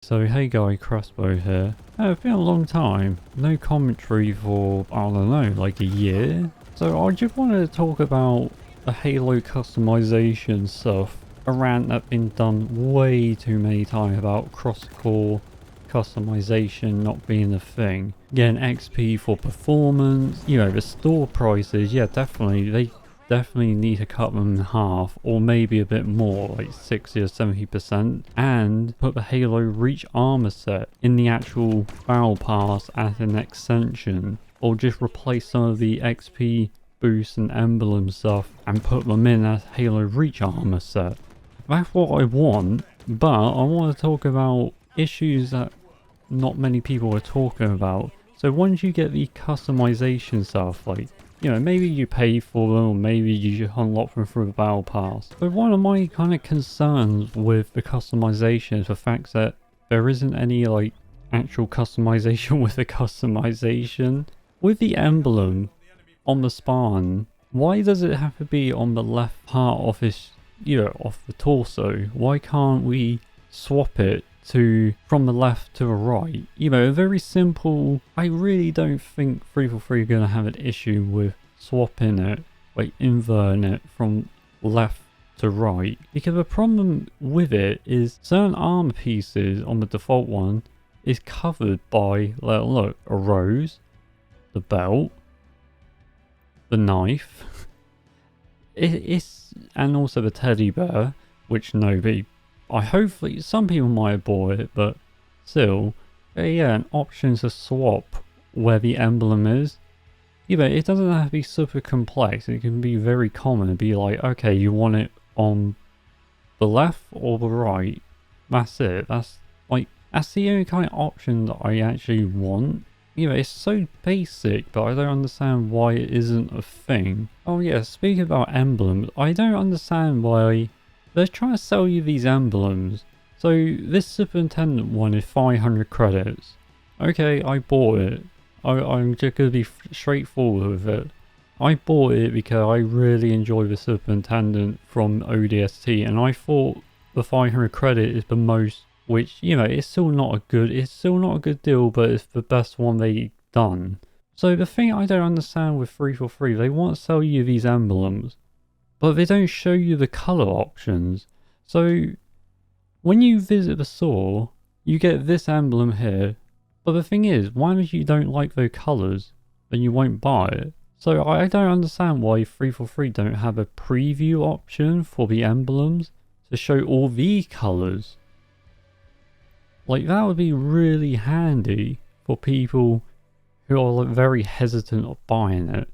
so hey guy, Crossbow here. It's been a long time. No commentary for, I don't know, like a year. So I just wanted to talk about the Halo customization stuff. A rant that's been done way too many times about cross-core customization not being a thing. Getting XP for performance, you know, the store prices, yeah, definitely, they definitely need to cut them in half, or maybe a bit more, like 60 or 70%, and put the Halo Reach armor set in the actual Battle Pass as an extension, or just replace some of the XP boosts and emblem stuff and put them in as Halo Reach armor set. That's what I want, but I want to talk about issues that not many people are talking about. So once you get the customization stuff, like, you know, maybe you pay for them, or maybe you just unlock them through the Battle Pass. But one of my kind of concerns with the customization is the fact that there isn't any, like, actual customization with the customization. With the emblem on the spawn, why does it have to be on the left part of this, you know, of the torso? Why can't we swap it to from the left to the right? You know, a very simple. I really don't think 343 are going to have an issue with swapping it, like inverting it from left to right, because the problem with it is certain armor pieces on the default one is covered by, look, a rose, the belt, the knife, it's and also the teddy bear, which nobody, I hopefully, some people might have bought it, but still, yeah, an option to swap where the emblem is. You know, it doesn't have to be super complex. It can be very common and be like, okay, you want it on the left or the right. That's it. That's the only kind of option that I actually want. You know, it's so basic, but I don't understand why it isn't a thing. Oh yeah, speaking about emblems, I don't understand why they're trying to sell you these emblems. So this Superintendent one is 500 credits. Okay, I bought it. I'm just going to be straightforward with it. I bought it because I really enjoy the Superintendent from ODST, and I thought the 500 credit is the most, which, you know, it's still not a good deal, but it's the best one they've done. So the thing I don't understand with 343, they want to sell you these emblems, but they don't show you the color options. So when you visit the store, you get this emblem here, but the thing is, why if you don't like those colors, then you won't buy it. So I don't understand why 343 don't have a preview option for the emblems to show all the colors. Like, that would be really handy for people who are like very hesitant of buying it.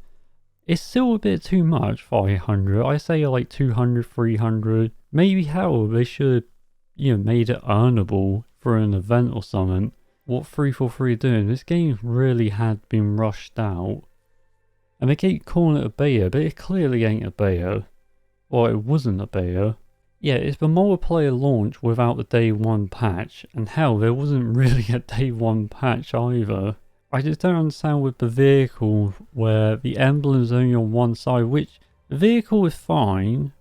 It's still a bit too much, 500. I say like 200, 300. Maybe hell, they should, you know, made it earnable for an event or something. What 343 are doing, this game really had been rushed out. And they keep calling it a beta, but it clearly ain't a beta. Well, it wasn't a beta. Yeah, it's the multiplayer launch without the day one patch. And hell, there wasn't really a day one patch either. I just don't understand with the vehicle where the emblem's only on one side, which the vehicle is fine.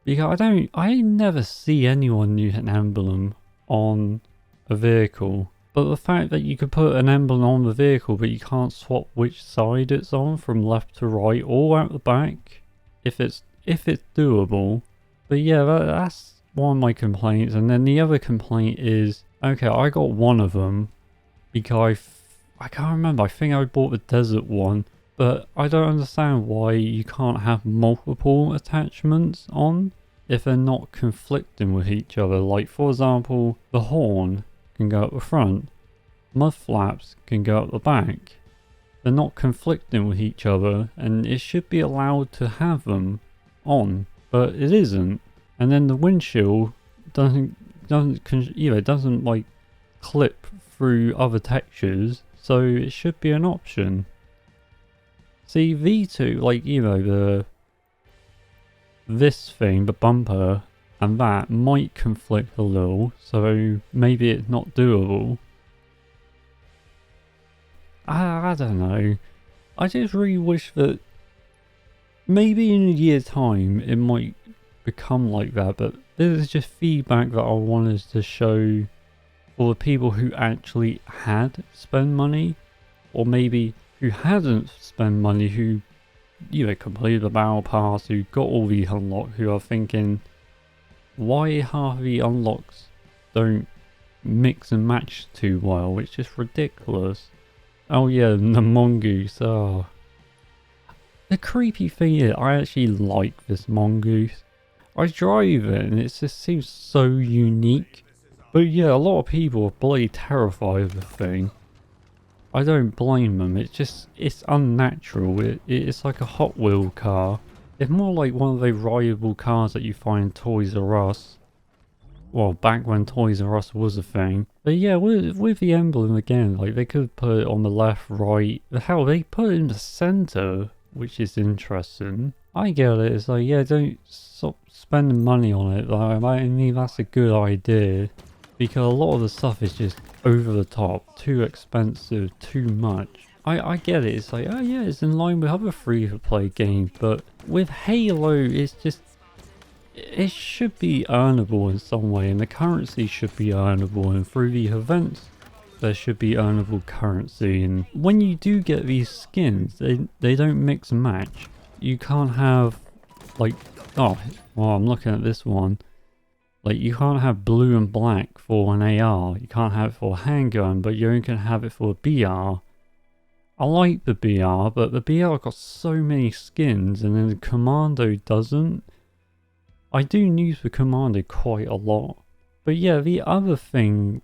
Because I never see anyone use an emblem on a vehicle. But the fact that you could put an emblem on the vehicle, but you can't swap which side it's on from left to right or out the back, if it's doable. But yeah, that's one of my complaints. And then the other complaint is, okay, I got one of them because I can't remember. I think I bought the desert one, but I don't understand why you can't have multiple attachments on if they're not conflicting with each other. Like, for example, the horn can go up the front, mud flaps can go up the back. They're not conflicting with each other, and it should be allowed to have them on, but it isn't. And then the windshield doesn't like clip through other textures, so it should be an option. See, V2, like, you know, this thing, the bumper, and that might conflict a little, so maybe it's not doable. I don't know. I just really wish that maybe in a year's time it might become like that, but this is just feedback that I wanted to show for the people who actually had spent money, or maybe who hadn't spent money, who, you know, completed the battle pass, who got all the unlocks, who are thinking, why half the unlocks don't mix and match too well? It's just ridiculous. Oh yeah, the mongoose. Oh, the creepy thing is, I actually like this mongoose. I drive it and it just seems so unique. But yeah, a lot of people are bloody terrified of the thing. I don't blame them. It's unnatural. It's like a Hot Wheel car. It's more like one of those rideable cars that you find in Toys R Us. Well, back when Toys R Us was a thing. But yeah, with the emblem again, like they could put it on the left, right. Hell, they put it in the center, which is interesting. I get it. It's like, yeah, don't stop spending money on it. Like, I mean, that's a good idea. Because a lot of the stuff is just over the top, too expensive, too much. I get it, it's like, oh yeah, it's in line with other free-to-play games, but with Halo, it's just, it should be earnable in some way, and the currency should be earnable, and through the events, there should be earnable currency, and when you do get these skins, they don't mix and match. You can't have, like, oh, well, I'm looking at this one. Like, you can't have blue and black for an AR. You can't have it for a handgun, but you only can have it for a BR. I like the BR, but the BR got so many skins, and then the Commando doesn't. I do use the Commando quite a lot. But yeah, the other thing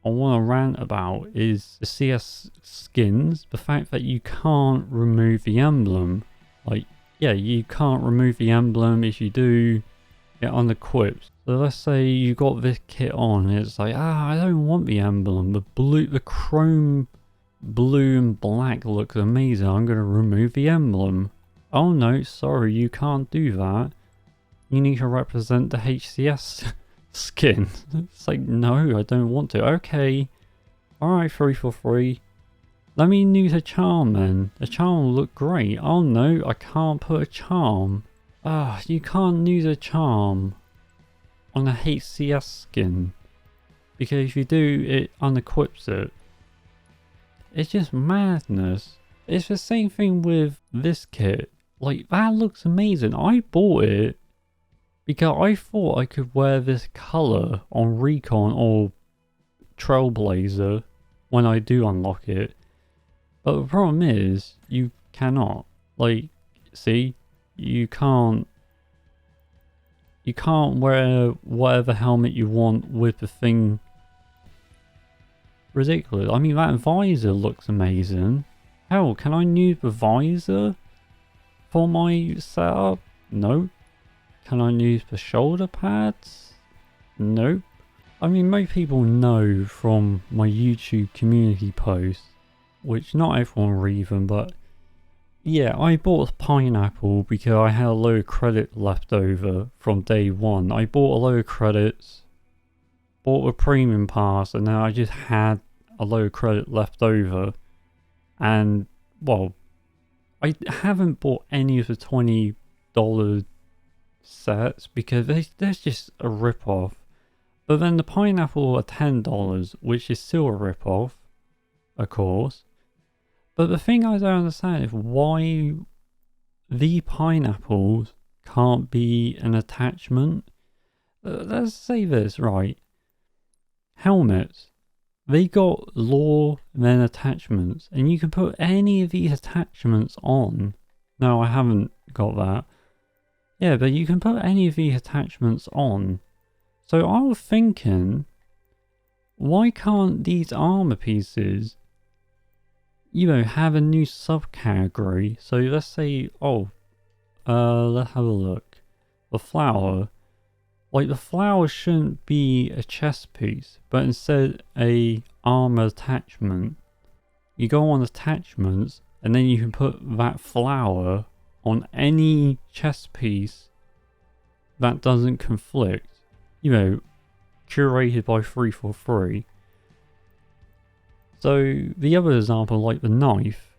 I want to rant about is the CS skins. The fact that you can't remove the emblem. Like, yeah, you can't remove the emblem. If you do, it unequips. So let's say you got this kit on, and it's like, I don't want the emblem. The chrome blue and black looks amazing. I'm going to remove the emblem. Oh no, sorry, you can't do that. You need to represent the HCS skin. It's like, no, I don't want to. Okay. Alright, 343. Let me use a charm then. The charm will look great. Oh no, I can't put a charm. You can't use a charm on a HCS skin, because if you do, it unequips it. It's just madness. It's the same thing with this kit. Like, that looks amazing. I bought it because I thought I could wear this colour on Recon or Trailblazer when I do unlock it. But the problem is, you cannot. Like, see, you can't wear whatever helmet you want with the thing. Ridiculous. I mean, that visor looks amazing. Hell, can I use the visor for my setup? No. Can I use the shoulder pads? Nope. I mean, most people know from my YouTube community posts, which not everyone read them, but yeah, I bought a pineapple because I had a load of credit left over from day one. I bought a load of credits, bought a premium pass, and now I just had a load of credit left over. And, well, I haven't bought any of the $20 sets because they're just a rip-off. But then the pineapple are $10, which is still a rip-off, of course. But the thing I don't understand is why the pineapples can't be an attachment. Let's say this, right? Helmets. They got lore and then attachments. And you can put any of these attachments on. No, I haven't got that. Yeah, but you can put any of these attachments on. So I was thinking, why can't these armor pieces, you know, have a new subcategory? So let's say, let's have a look. The flower. Like, the flower shouldn't be a chest piece, but instead a armor attachment. You go on attachments, and then you can put that flower on any chest piece that doesn't conflict. You know, curated by 343. So the other example, like the knife.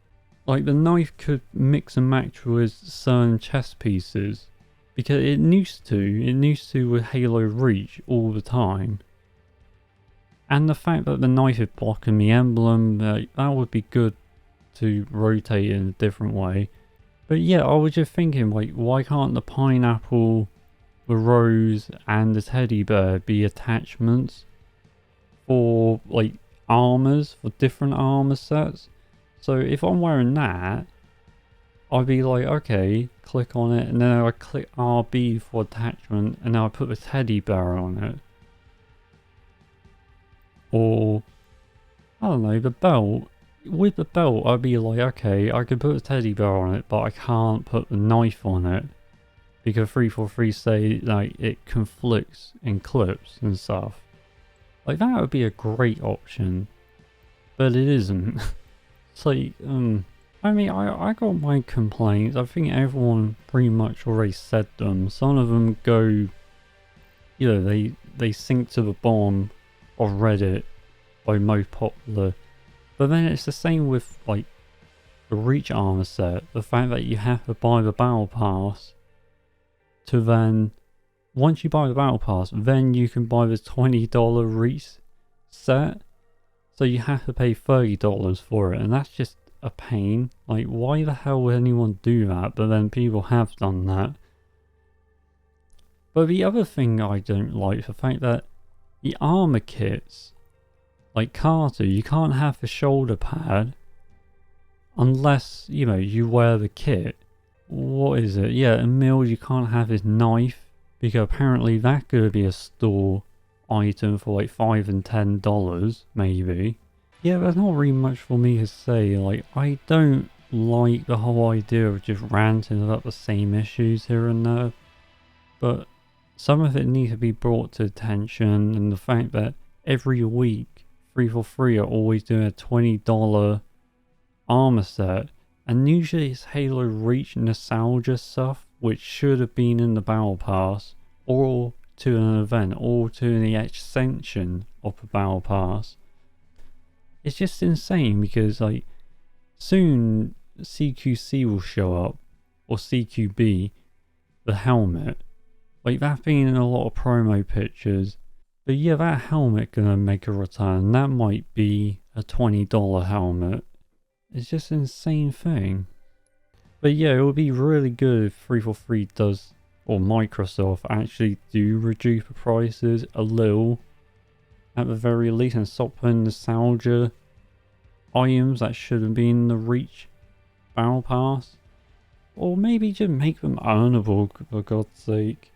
Like, the knife could mix and match with certain chest pieces. Because it used to with Halo Reach all the time. And the fact that the knife is blocking the emblem, that would be good to rotate in a different way. But yeah, I was just thinking, like, why can't the pineapple, the rose, and the teddy bear be attachments for, like, armors, for different armor sets? So if I'm wearing that, I'd be like, okay, click on it, and then I click RB for attachment, and then I put the teddy bear on it. Or, I don't know, the belt. With the belt, I'd be like, okay, I can put a teddy bear on it, but I can't put the knife on it. Because 343 say, like, it conflicts in clips and stuff. Like, that would be a great option. But it isn't. It's like, I mean, I got my complaints. I think everyone pretty much already said them. Some of them go, you know, they sink to the bottom of Reddit by most popular. But then it's the same with, like, the Reach armor set. The fact that you have to buy the Battle Pass to then, once you buy the Battle Pass, then you can buy the $20 Reach set. So you have to pay $30 for it, and that's just a pain. Like, why the hell would anyone do that? But then people have done that. But the other thing I don't like, the fact that the armor kits, like Carter, you can't have the shoulder pad unless, you know, you wear the kit. What is it? Yeah, Emil, you can't have his knife because apparently that could be a store item for like $5 and $10 maybe. Yeah, there's not really much for me to say. Like, I don't like the whole idea of just ranting about the same issues here and there, but some of it needs to be brought to attention, and the fact that every week 343 are always doing a $20 armor set, and usually it's Halo Reach nostalgia stuff, which should have been in the Battle Pass, or to an event, or to the extension of the Battle Pass. It's just insane because, like, soon CQC will show up, or CQB, the helmet. Like, that's been in a lot of promo pictures. But yeah, that helmet gonna make a return. That might be a $20 helmet. It's just an insane thing. But yeah, it would be really good if 343 does, or Microsoft actually do reduce the prices a little at the very least, and stop putting nostalgia items that shouldn't be in the Reach Battle Pass. Or maybe just make them earnable, for God's sake.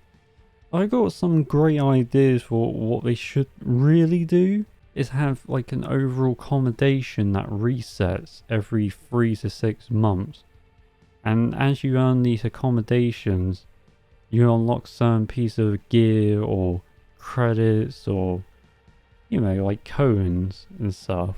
I got some great ideas for what they should really do. Is have like an overall accommodation that resets every 3 to 6 months. And as you earn these accommodations, you unlock certain pieces of gear or credits or, you know, like coins and stuff.